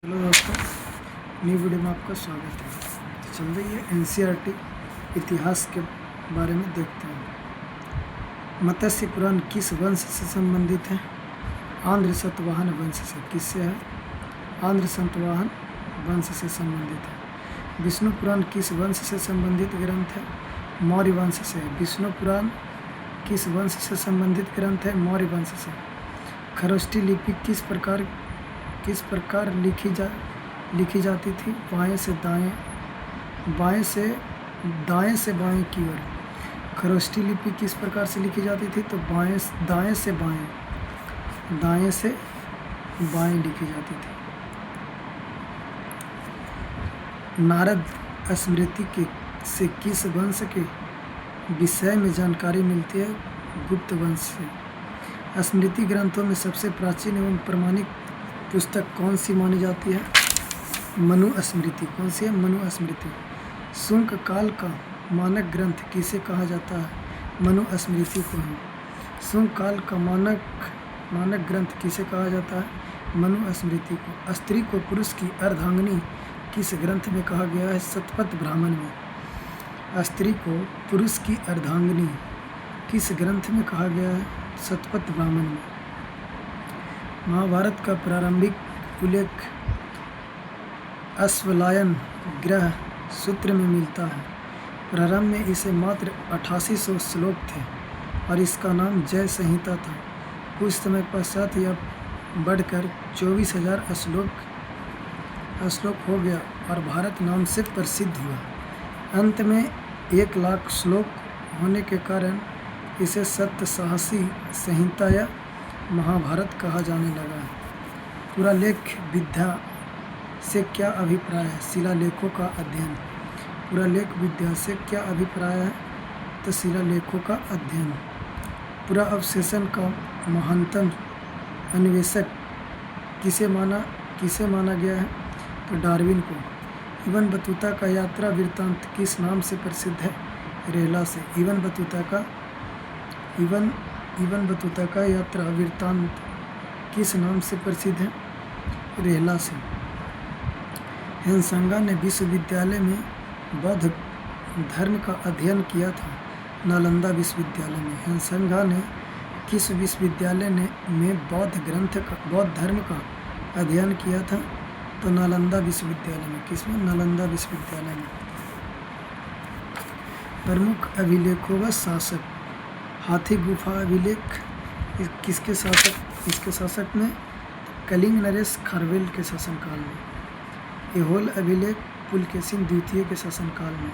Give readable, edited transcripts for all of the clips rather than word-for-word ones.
Hello दोस्तों, नई video में आपका स्वागत है। तो चल रही है एनसीईआरटी इतिहास के बारे में देखते हैं। मत्स्य पुराण किस वंश से संबंधित है? आंध्र सतवाहन वंश से। किससे है? आंध्र सतवाहन वंश से संबंधित है। विष्णु पुराण किस वंश से संबंधित ग्रंथ है? मौर्य वंश से। विष्णु पुराण किस वंश से संबंधित ग्रंथ है? मौर्य वंश से। खरोष्ठी लिपि किस प्रकार लिखी जाती थी? बाएं से बाएं की ओर। खरोष्ठी लिपि किस प्रकार से लिखी जाती थी? तो दाएं से बाएं लिखी जाती थी। नारद स्मृति से किस वंश के विषय में जानकारी मिलती है? गुप्त वंश से। स्मृति ग्रंथों में सबसे प्राचीन एवं प्रमाणिक पुस्तक कौन सी मानी जाती है? मनु स्मृति। कौन सी है? मनु स्मृति। शुंग काल का मानक ग्रंथ किसे कहा जाता है? मनु स्मृति को है। शुंग काल का मानक ग्रंथ किसे कहा जाता है? मनु स्मृति को। स्त्री को पुरुष की अर्धांगिनी किस ग्रंथ में कहा गया है? शतपथ ब्राह्मण में। स्त्री को पुरुष की अर्धांगिनी किस ग्रंथ में कहा गया है? शतपथ ब्राह्मण में। महाभारत का प्रारंभिक उल्लेख अश्वलायन ग्रह सूत्र में मिलता है। प्रारंभ में इसे मात्र 8800 श्लोक थे और इसका नाम जय संहिता था। कुछ समय पश्चात यह बढ़कर 24,000 श्लोक हो गया और भारत नाम से प्रसिद्ध हुआ। अंत में 1,00,000 श्लोक होने के कारण इसे सप्तसाहसी संहिता या महाभारत कहा जाने लगा है। पुरालेख विद्या से क्या अभिप्राय है? शिलालेखों का अध्ययन। पुरालेख विद्या से क्या अभिप्राय है? तो शिलालेखों का अध्ययन। पुरा अवशेषण का महानतम अन्वेषक किसे माना गया है? तो डार्विन को। इब्न बतूता का यात्रा वृत्तांत किस नाम से प्रसिद्ध है? रेहला से। इब्न बतूता का यात्रा वृत्तांत किस नाम से प्रसिद्ध है? रेहला से। हेमसंगा ने विश्वविद्यालय में बौद्ध धर्म का अध्ययन किया था? नालंदा विश्वविद्यालय में। हेमसंगा ने किस विश्वविद्यालय में बौद्ध धर्म का अध्ययन किया था? तो नालंदा विश्वविद्यालय में। किसमें? नालंदा विश्वविद्यालय में। प्रमुख अभिलेखों व शासक। हाथी गुफा अभिलेख किसके शासक में? कलिंग नरेश खारवेल के शासनकाल में। ऐहोल अभिलेख पुलकेशिन द्वितीय के शासनकाल में।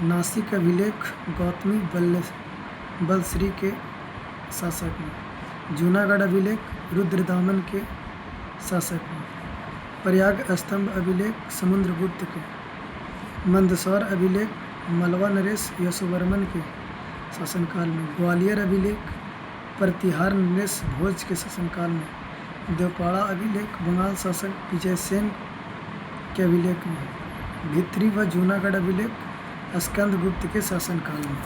नासिक अभिलेख गौतमी बलश्री के शासक में। जूनागढ़ अभिलेख रुद्रदामन के शासक में। प्रयाग स्तंभ अभिलेख समुद्रगुप्त के। मंदसौर अभिलेख मलवा नरेश यशोवर्मन के शासनकाल में। ग्वालियर अभिलेख प्रतिहार नरेश भोज के शासनकाल में। देवपाड़ा अभिलेख बंगाल शासक विजयसेन के अभिलेख में। भित्री व जूनागढ़ अभिलेख स्कंदगुप्त के शासनकाल में।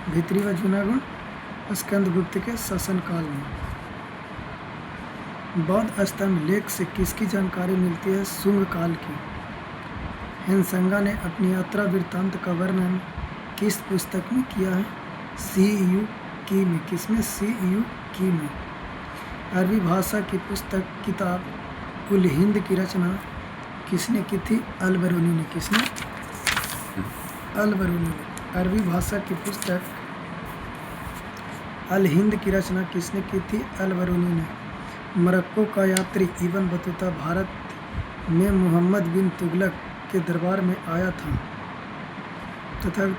भित्री व जूनागढ़ स्कंदगुप्त के शासनकाल में। बौद्ध स्तंभ लेख से किसकी जानकारी मिलती है? शुंग काल की। हेमसंगा ने अपनी यात्रा वृत्तांत का वर्णन किस पुस्तक में किया है? सीयू की में। किसमें? सीयू की में। अरबी भाषा की किताब उल हिंद की रचना किसने की थी? अल-बरूनी ने। किसने? अल-बरूनी ने। अरबी भाषा की पुस्तक अल हिंद की रचना किसने की थी? अल-बरूनी ने। मोरक्को का यात्री इब्न बतूता भारत में मोहम्मद बिन तुगलक के दरबार में आया था तथा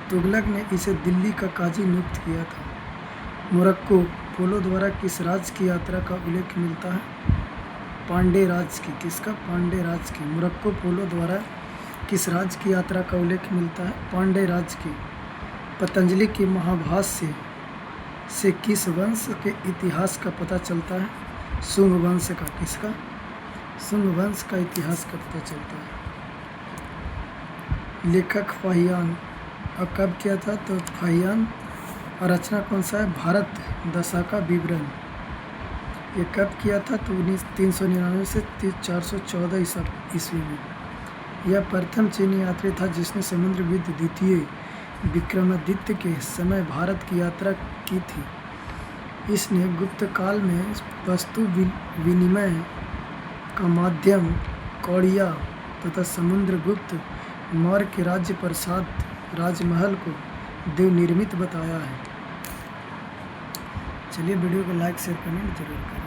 तुगलक ने इसे दिल्ली का काजी नियुक्त किया था। मोरक्को पोलो द्वारा किस राज्य की यात्रा का उल्लेख मिलता है? पांडे राज्य की। किसका? पांडे राज्य की। मोरक्को पोलो द्वारा किस राज्य की यात्रा का उल्लेख मिलता है? पांडे राज्य की। पतंजलि की महाभाष्य से किस वंश के इतिहास का पता चलता है? शुंग वंश का। किसका? शुंग वंश का इतिहास का पता चलता है। लेखक फाहियान और कब किया था? तो फाहियान। और रचना कौन सा है? भारत दशा का विवरण। ये कब किया था? तो 399 से 414 ईस्वी में। यह प्रथम चीनी यात्री था जिसने समुद्र युद्ध द्वितीय विक्रमादित्य के समय भारत की यात्रा की थी। इसने गुप्त काल में वस्तु विनिमय का माध्यम कौड़िया तथा समुद्रगुप्त मौर्य के राज्य प्रासाद राजमहल को देव निर्मित बताया है। चलिए वीडियो को लाइक शेयर कमेंट जरूर करें।